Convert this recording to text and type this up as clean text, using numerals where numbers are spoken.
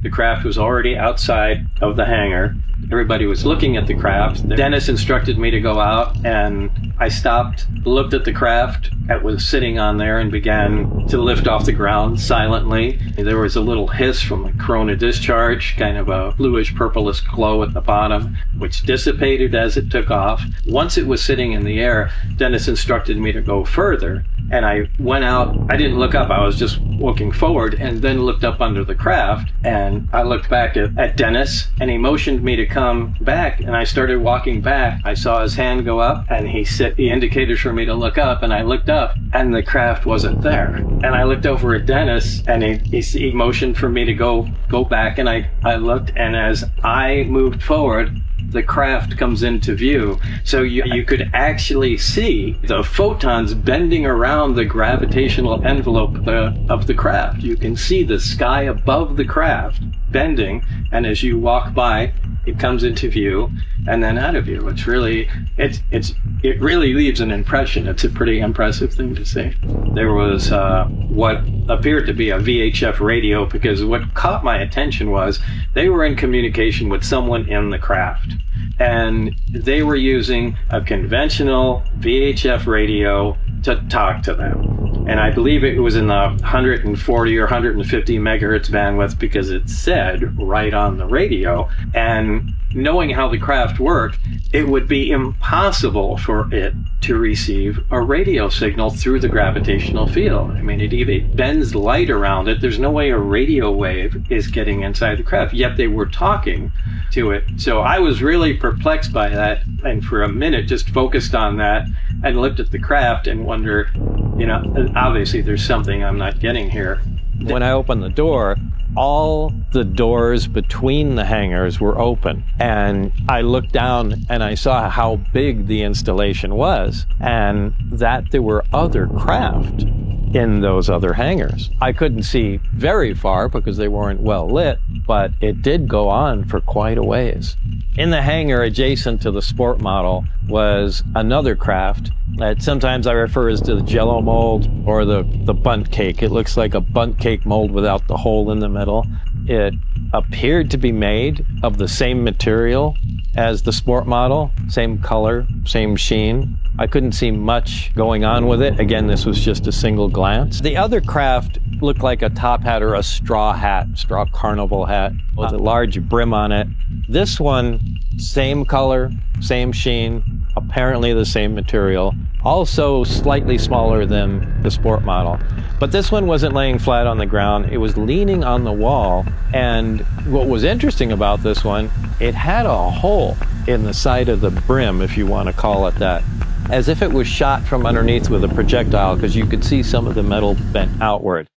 The craft was already outside of the hangar. Everybody was looking at the craft. Dennis instructed me to go out, and I stopped, looked at the craft that was sitting on there, and began to lift off the ground silently. There was a little hiss from a corona discharge, kind of a bluish purplish glow at the bottom, which dissipated as it took off. Once it was sitting in the air, Dennis instructed me to go further, and I went out. I didn't look up, I was just looking forward, and then looked up under the craft, and I looked back at Dennis, and he motioned me to come back, and I started walking back. I saw his hand go up, and he indicated for me to look up, and I looked up, and the craft wasn't there. And I looked over at Dennis, and he motioned for me to go back, and I looked, and as I moved forward, the craft comes into view. So you could actually see the photons bending around the gravitational envelope of the craft. You can see the sky above the craft bending, and as you walk by, it comes into view and then out of view. It really leaves an impression. It's a pretty impressive thing to see. There was what appeared to be a VHF radio, because what caught my attention was they were in communication with someone in the craft, and they were using a conventional VHF radio to talk to them. And I believe it was in the 140 or 150 megahertz bandwidth, because it said right on the radio. And knowing how the craft worked, it would be impossible for it to receive a radio signal through the gravitational field. I mean, it bends light around it. There's no way a radio wave is getting inside the craft, yet they were talking to it. So I was really perplexed by that, and for a minute just focused on that and looked at the craft and wonder, obviously there's something I'm not getting here. When I opened the door, all the doors between the hangars were open, and I looked down and I saw how big the installation was, and that there were other craft in those other hangars. I couldn't see very far because they weren't well lit, but it did go on for quite a ways. In the hangar adjacent to the sport model was another craft that sometimes I refer as to the Jello mold or the bundt cake. It looks like a bundt cake mold without the hole in the middle. It appeared to be made of the same material as the sport model, same color, same sheen. I couldn't see much going on with it. Again, this was just a single glance. The other craft looked like a top hat or a straw carnival hat with a large brim on it. This one, same color, same sheen, apparently the same material, also slightly smaller than the sport model. But this one wasn't laying flat on the ground, it was leaning on the wall, and what was interesting about this one, it had a hole in the side of the brim, if you want to call it that, as if it was shot from underneath with a projectile, because you could see some of the metal bent outward.